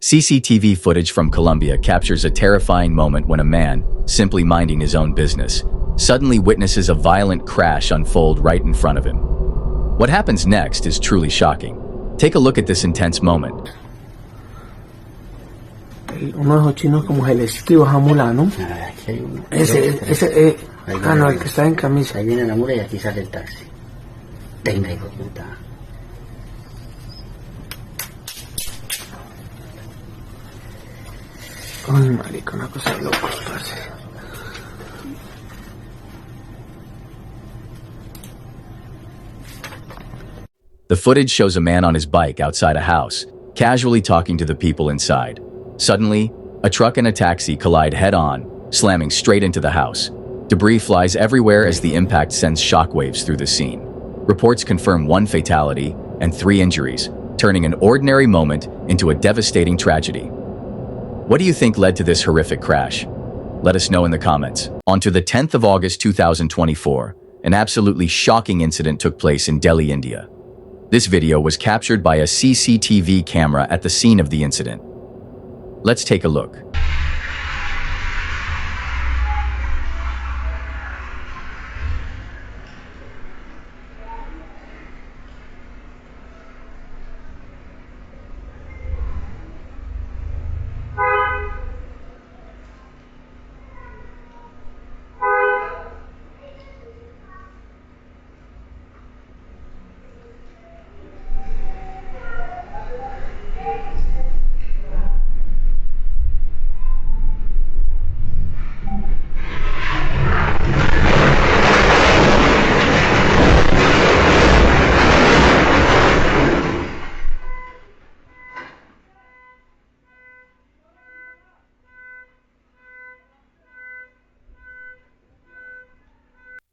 CCTV footage from Colombia captures a terrifying moment when a man, simply minding his own business, suddenly witnesses a violent crash unfold right in front of him. What happens next is truly shocking. Take a look at this intense moment. Uno de esos chinos como el esquivo jamulano. Ese, no, el que está en camisa. Ahí viene la mula y aquí sale el taxi. Venga, hijo de puta. Ay, marica, una cosa de locos, parce. The footage shows a man on his bike outside a house, casually talking to the people inside. Suddenly, a truck and a taxi collide head-on, slamming straight into the house. Debris flies everywhere as the impact sends shockwaves through the scene. Reports confirm 1 fatality and 3 injuries, turning an ordinary moment into a devastating tragedy. What do you think led to this horrific crash? Let us know in the comments. On to the 10th of August 2024, an absolutely shocking incident took place in Delhi, India. This video was captured by a CCTV camera at the scene of the incident. Let's take a look.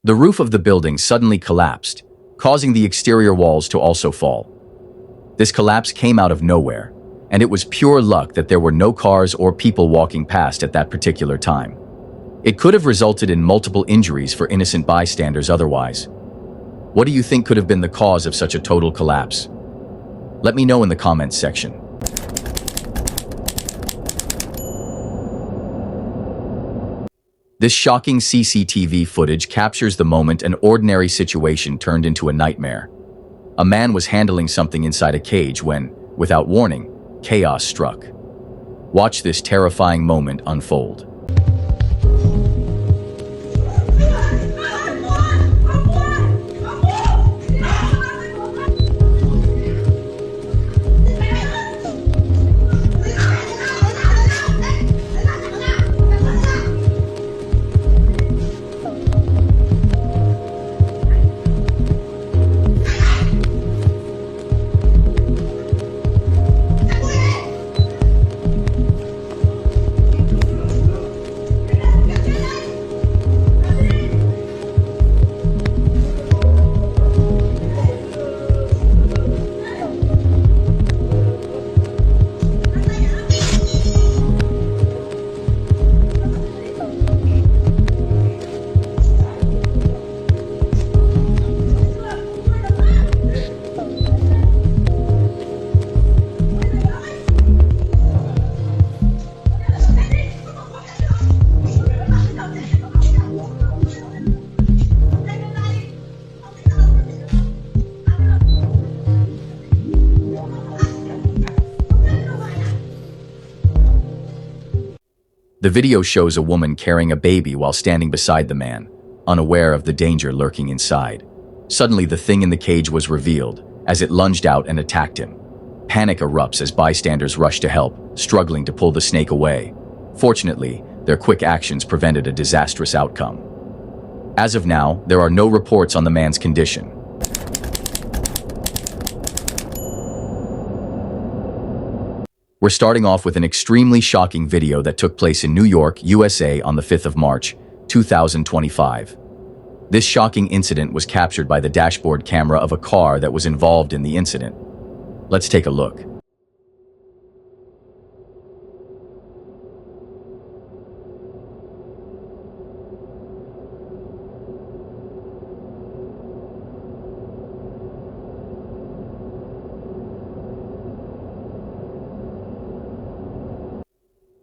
The roof of the building suddenly collapsed, causing the exterior walls to also fall. This collapse came out of nowhere, and it was pure luck that there were no cars or people walking past at that particular time. It could have resulted in multiple injuries for innocent bystanders otherwise. What do you think could have been the cause of such a total collapse? Let me know in the comments section. This shocking CCTV footage captures the moment an ordinary situation turned into a nightmare. A man was handling something inside a cage when, without warning, chaos struck. Watch this terrifying moment unfold. The video shows a woman carrying a baby while standing beside the man, unaware of the danger lurking inside. Suddenly, the thing in the cage was revealed as it lunged out and attacked him. Panic erupts as bystanders rush to help, struggling to pull the snake away. Fortunately, their quick actions prevented a disastrous outcome. As of now, there are no reports on the man's condition. We're starting off with an extremely shocking video that took place in New York, USA on the 5th of March, 2025. This shocking incident was captured by the dashboard camera of a car that was involved in the incident. Let's take a look.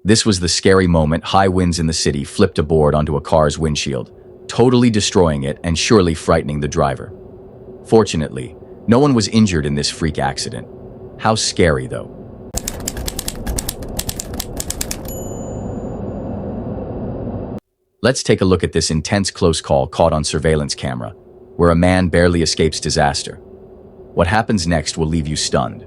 This was the scary moment. High winds in the city flipped a board onto a car's windshield, totally destroying it and surely frightening the driver. Fortunately, no one was injured in this freak accident. How scary, though. Let's take a look at this intense close call caught on surveillance camera, where a man barely escapes disaster. What happens next will leave you stunned.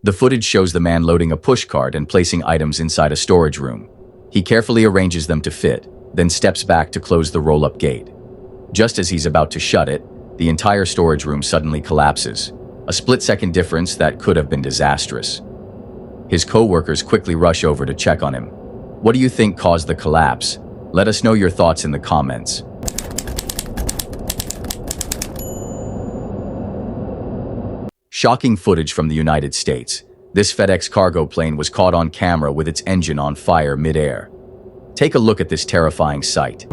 The footage shows the man loading a pushcart and placing items inside a storage room. He carefully arranges them to fit, then steps back to close the roll-up gate. Just as he's about to shut it, the entire storage room suddenly collapses, a split-second difference that could have been disastrous. His co-workers quickly rush over to check on him. What do you think caused the collapse? Let us know your thoughts in the comments. Shocking footage from the United States. This FedEx cargo plane was caught on camera with its engine on fire mid-air. Take a look at this terrifying sight.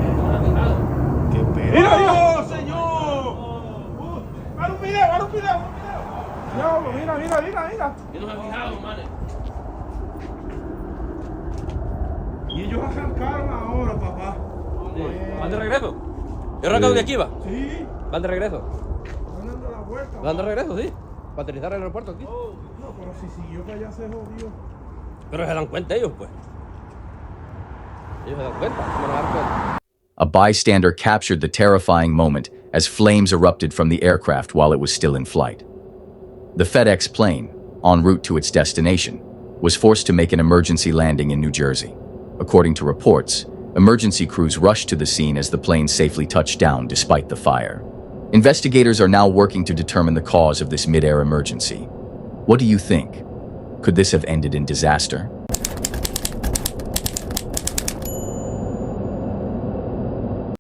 Y ellos arrancaron ahora, papá. ¿Van de regreso? ¿Yo arrancado de aquí, va? Sí. ¿Van de regreso? Van dando la vuelta. ¿Van de regreso, sí? ¿Para aterrizar al aeropuerto aquí? No, pero si siguió para allá se jodió. Pero se dan cuenta ellos, pues. Ellos se dan cuenta. ¿Cómo no dan cuenta? A bystander captured the terrifying moment as flames erupted from the aircraft while it was still in flight. The FedEx plane, en route to its destination, was forced to make an emergency landing in New Jersey. According to reports, emergency crews rushed to the scene as the plane safely touched down despite the fire. Investigators are now working to determine the cause of this mid-air emergency. What do you think? Could this have ended in disaster?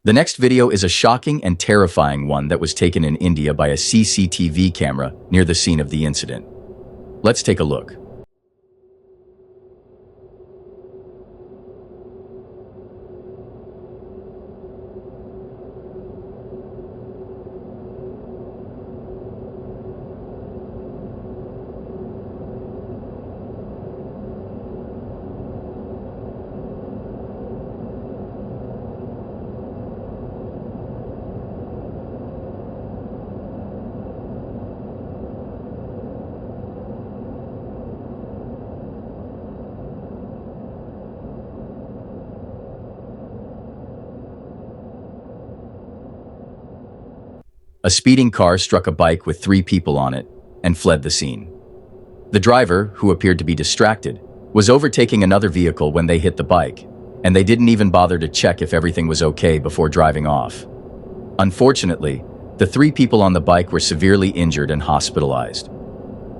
The next video is a shocking and terrifying one that was taken in India by a CCTV camera near the scene of the incident. Let's take a look. A speeding car struck a bike with 3 people on it and fled the scene. The driver, who appeared to be distracted, was overtaking another vehicle when they hit the bike, and they didn't even bother to check if everything was okay before driving off. Unfortunately, the 3 people on the bike were severely injured and hospitalized.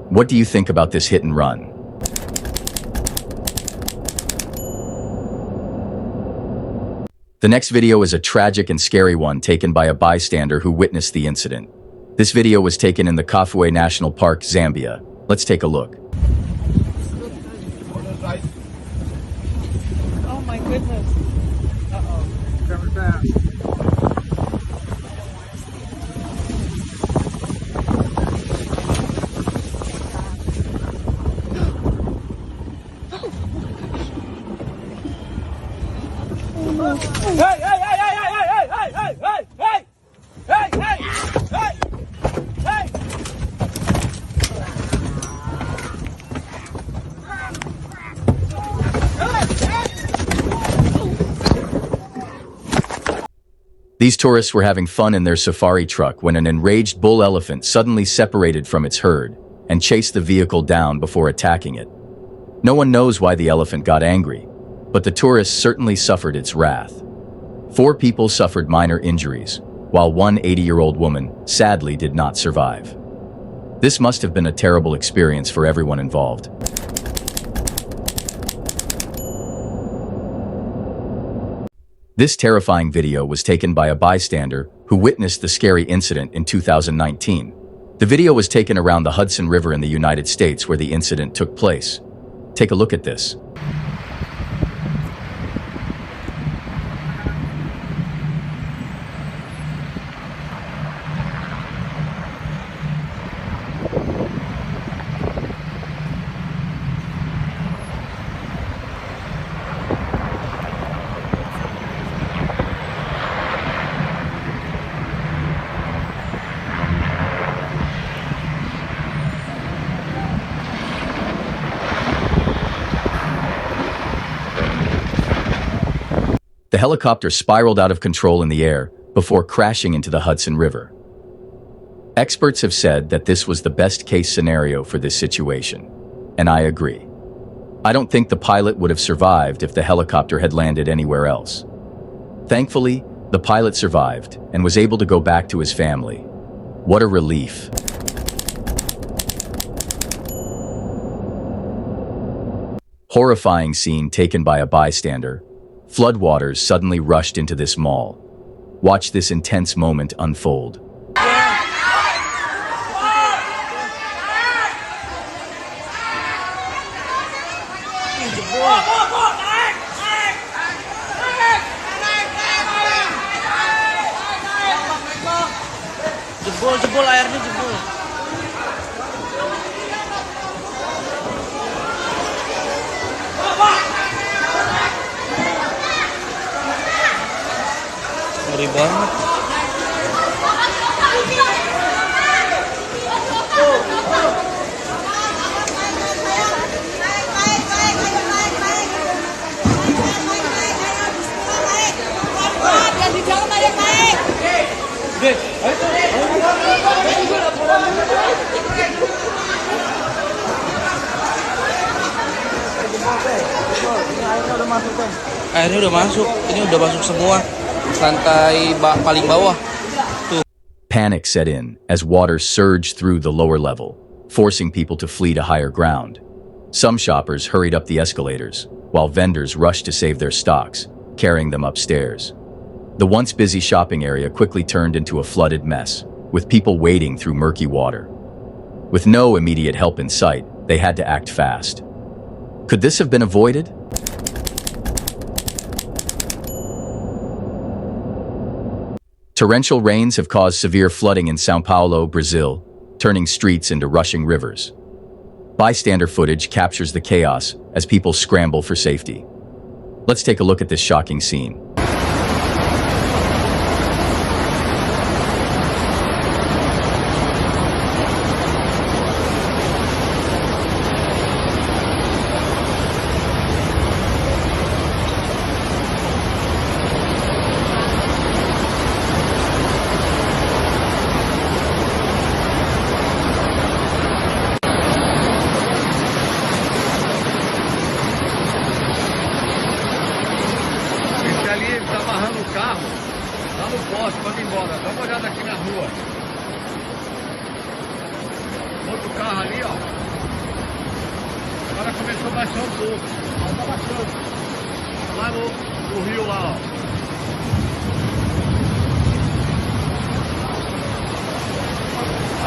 What do you think about this hit and run? The next video is a tragic and scary one taken by a bystander who witnessed the incident. This video was taken in the Kafue National Park, Zambia. Let's take a look. Oh my goodness. Uh-oh. Coming fast. Hey, hey, hey, hey, hey, hey, hey, hey, hey, hey, hey, hey, hey, hey. These tourists were having fun in their safari truck when an enraged bull elephant suddenly separated from its herd and chased the vehicle down before attacking it. No one knows why the elephant got angry, but the tourists certainly suffered its wrath. 4 people suffered minor injuries, while one 80-year-old woman sadly did not survive. This must have been a terrible experience for everyone involved. This terrifying video was taken by a bystander who witnessed the scary incident in 2019. The video was taken around the Hudson River in the United States where the incident took place. Take a look at this. The helicopter spiraled out of control in the air before crashing into the Hudson River. Experts have said that this was the best-case scenario for this situation, and I agree. I don't think the pilot would have survived if the helicopter had landed anywhere else. Thankfully, the pilot survived and was able to go back to his family. What a relief. Horrifying scene taken by a bystander. Floodwaters suddenly rushed into this mall. Watch this intense moment unfold. Jebol airnya jebol. Ngeri banget. Airnya udah masuk, ini udah masuk semua. Lantai paling bawah. Tuh. Panic set in as water surged through the lower level, forcing people to flee to higher ground. Some shoppers hurried up the escalators, while vendors rushed to save their stocks, carrying them upstairs. The once busy shopping area quickly turned into a flooded mess, with people wading through murky water. With no immediate help in sight, they had to act fast. Could this have been avoided? Torrential rains have caused severe flooding in São Paulo, Brazil, turning streets into rushing rivers. Bystander footage captures the chaos as people scramble for safety. Let's take a look at this shocking scene. Ali ele tá amarrando o carro lá no poste, pode ir embora. Dá uma olhada aqui na rua. Outro carro ali, ó. Agora começou a baixar um pouco. Ó, tá baixando. Lá no rio lá, ó.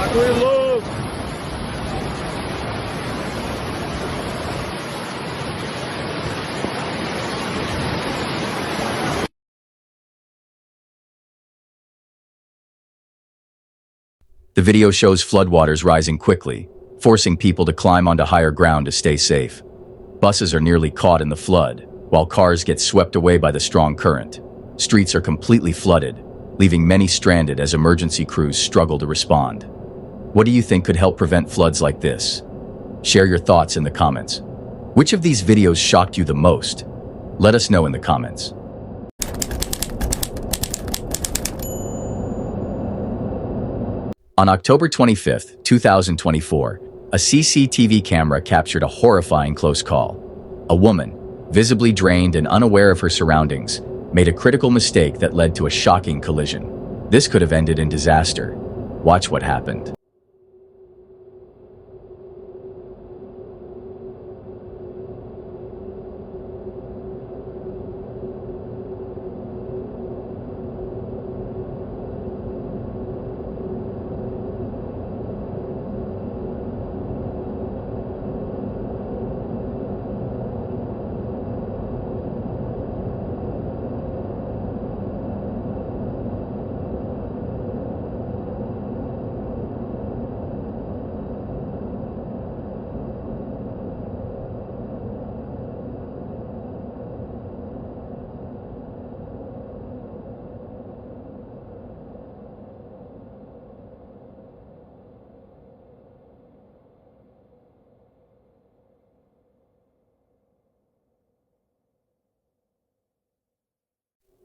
Agulho louco. The video shows floodwaters rising quickly, forcing people to climb onto higher ground to stay safe. Buses are nearly caught in the flood, while cars get swept away by the strong current. Streets are completely flooded, leaving many stranded as emergency crews struggle to respond. What do you think could help prevent floods like this? Share your thoughts in the comments. Which of these videos shocked you the most? Let us know in the comments. On October 25, 2024, a CCTV camera captured a horrifying close call. A woman, visibly drained and unaware of her surroundings, made a critical mistake that led to a shocking collision. This could have ended in disaster. Watch what happened.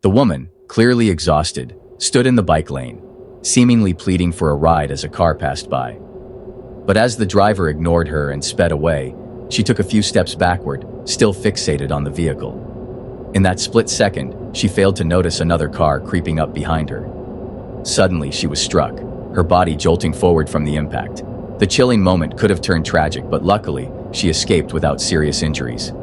The woman, clearly exhausted, stood in the bike lane, seemingly pleading for a ride as a car passed by. But as the driver ignored her and sped away, she took a few steps backward, still fixated on the vehicle. In that split second, she failed to notice another car creeping up behind her. Suddenly, she was struck, her body jolting forward from the impact. The chilling moment could have turned tragic, but luckily, she escaped without serious injuries.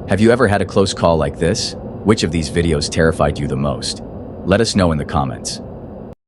Have you ever had a close call like this? Which of these videos terrified you the most? Let us know in the comments.